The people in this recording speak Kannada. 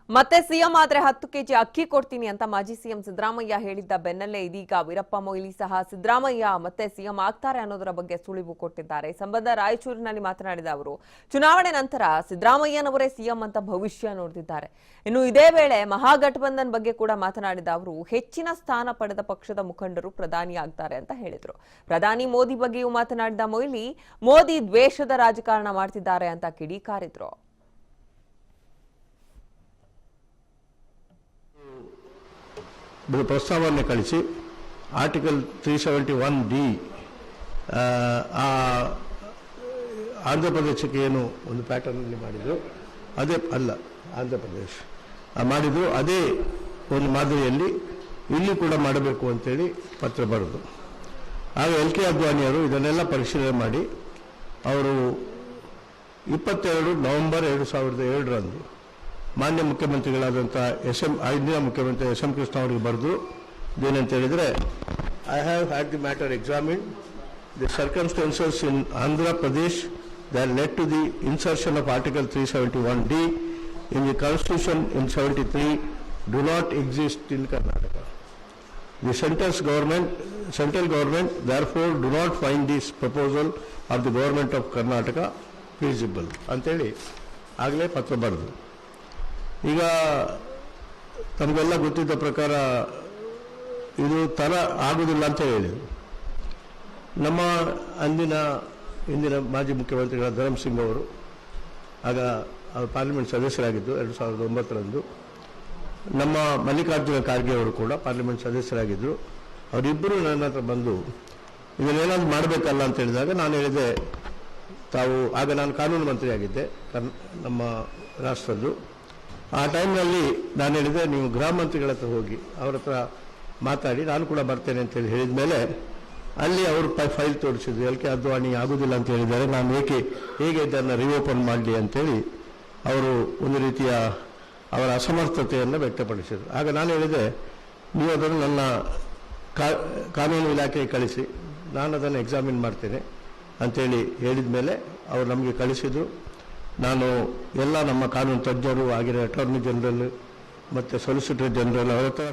ಮತ್ತೆ ಸಿಎಂ ಆದ್ರೆ 10 ಕೆಜಿ ಅಕ್ಕಿ ಕೊಡ್ತೀನಿ ಅಂತ ಮಾಜಿ ಸಿಎಂ ಸಿದ್ದರಾಮಯ್ಯ ಹೇಳಿದ್ದ ಬೆನ್ನಲ್ಲೇ ಇದೀಗ ವೀರಪ್ಪ ಮೊಯ್ಲಿ ಸಹ ಸಿದ್ದರಾಮಯ್ಯ ಮತ್ತೆ ಸಿಎಂ ಆಗ್ತಾರೆ ಅನ್ನೋದರ ಬಗ್ಗೆ ಸುಳಿವು ಕೊಟ್ಟಿದ್ದಾರೆ. ಈ ಸಂಬಂಧ ರಾಯಚೂರಿನಲ್ಲಿ ಮಾತನಾಡಿದ ಅವರು ಚುನಾವಣೆ ನಂತರ ಸಿದ್ದರಾಮಯ್ಯನವರೇ ಸಿಎಂ ಅಂತ ಭವಿಷ್ಯ ನೋಡಿದ್ದಾರೆ. ಇನ್ನು ಇದೇ ವೇಳೆ ಮಹಾಗಠಬಂಧನ್ ಬಗ್ಗೆ ಕೂಡ ಮಾತನಾಡಿದ ಅವರು ಹೆಚ್ಚಿನ ಸ್ಥಾನ ಪಡೆದ ಪಕ್ಷದ ಮುಖಂಡರು ಪ್ರಧಾನಿ ಆಗ್ತಾರೆ ಅಂತ ಹೇಳಿದ್ರು. ಪ್ರಧಾನಿ ಮೋದಿ ಬಗ್ಗೆಯೂ ಮಾತನಾಡಿದ ಮೊಯ್ಲಿ ಮೋದಿ ದ್ವೇಷದ ರಾಜಕಾರಣ ಮಾಡ್ತಿದ್ದಾರೆ ಅಂತ ಕಿಡಿಕಾರಿದ್ರು. ಪ್ರಸ್ತಾವನೆ ಕಳಿಸಿ ಆರ್ಟಿಕಲ್ 371D ಆಂಧ್ರ ಪ್ರದೇಶಕ್ಕೆ ಏನು ಒಂದು ಪ್ಯಾಟರ್ನಲ್ಲಿ ಮಾಡಿದ್ರು ಅದೇ ಅಲ್ಲ ಆಂಧ್ರ ಪ್ರದೇಶ ಮಾಡಿದ್ರು ಅದೇ ಒಂದು ಮಾದರಿಯಲ್ಲಿ ಇಲ್ಲಿ ಕೂಡ ಮಾಡಬೇಕು ಅಂತೇಳಿ ಪತ್ರ ಬರೆದು ಆಗ LK ಅದ್ವಾನಿಯವರು ಇದನ್ನೆಲ್ಲ ಪರಿಶೀಲನೆ ಮಾಡಿ ಅವರು 22 ನವೆಂಬರ್ 2007ರಂದು ಮಾನ್ಯ ಮುಖ್ಯಮಂತ್ರಿಗಳಾದಂಥ ಇಂದಿನ ಮುಖ್ಯಮಂತ್ರಿ SM ಕೃಷ್ಣ ಅವರಿಗೆ ಬರೆದು ಏನಂತ ಹೇಳಿದರೆ I have had the matter examined the circumstances in Andhra Pradesh that led to the insertion of Article 371D in the Constitution in 73 do not exist in Karnataka. The central government therefore do not find this proposal of the government of Karnataka feasible. ಅಂತೇಳಿ ಆಗಲೇ ಪತ್ರ ಬರೆದು ಈಗ ತಮಗೆಲ್ಲ ಗೊತ್ತಿದ್ದ ಪ್ರಕಾರ ಇದು ಥರ ಆಗುವುದಿಲ್ಲ ಅಂತ ಹೇಳಿದರು. ನಮ್ಮ ಇಂದಿನ ಮಾಜಿ ಮುಖ್ಯಮಂತ್ರಿಗಳ ಧರಮ್ ಸಿಂಗ್ ಅವರು ಆಗ ಪಾರ್ಲಿಮೆಂಟ್ ಸದಸ್ಯರಾಗಿದ್ದು 2009ರಂದು. ನಮ್ಮ ಮಲ್ಲಿಕಾರ್ಜುನ ಖರ್ಗೆ ಅವರು ಕೂಡ ಪಾರ್ಲಿಮೆಂಟ್ ಸದಸ್ಯರಾಗಿದ್ದರು. ಅವರಿಬ್ಬರು ನನ್ನ ಹತ್ರ ಬಂದು ಇದನ್ನೇನಾದ್ರು ಮಾಡಬೇಕಲ್ಲ ಅಂತ ಹೇಳಿದಾಗ ನಾನು ಹೇಳಿದೆ, ಆಗ ನಾನು ಕಾನೂನು ಮಂತ್ರಿಯಾಗಿದ್ದೆ ನಮ್ಮ ರಾಷ್ಟ್ರದ್ದು. ಆ ಟೈಮ್ನಲ್ಲಿ ನಾನು ಹೇಳಿದೆ, ನೀವು ಗೃಹ ಮಂತ್ರಿಗಳ ಹತ್ರ ಹೋಗಿ ಅವ್ರ ಹತ್ರ ಮಾತಾಡಿ ನಾನು ಕೂಡ ಬರ್ತೇನೆ ಅಂತೇಳಿ ಹೇಳಿದ ಮೇಲೆ ಅಲ್ಲಿ ಅವರು ಫೈಲ್ ತೋರಿಸಿದ್ರು. LK ಅದ್ವಾನಿ ಆಗುವುದಿಲ್ಲ ಅಂತ ಹೇಳಿದ್ದಾರೆ, ನಾನು ಹೇಗೆ ಇದನ್ನು ರಿಓಪನ್ ಮಾಡಲಿ ಅಂತೇಳಿ ಅವರು ಒಂದು ರೀತಿಯ ಅವರ ಅಸಮರ್ಥತೆಯನ್ನು ವ್ಯಕ್ತಪಡಿಸಿದರು. ಆಗ ನಾನು ಹೇಳಿದೆ, ನೀವು ಅದನ್ನು ನನ್ನ ಕಾನೂನು ಇಲಾಖೆಗೆ ಕಳಿಸಿ, ನಾನು ಅದನ್ನು ಎಕ್ಸಾಮಿನ್ ಮಾಡ್ತೇನೆ ಅಂತೇಳಿ ಹೇಳಿದ ಮೇಲೆ ಅವರು ನಮಗೆ ಕಳಿಸಿದರು. ನಾನು ಎಲ್ಲ ನಮ್ಮ ಕಾನೂನು ತಜ್ಞರು ಆಗಿರೋ ಅಟಾರ್ನಿ ಜನರಲ್ ಮತ್ತು ಸಾಲಿಸಿಟರ್ ಜನರಲ್ ಅವರ ಹತ್ರ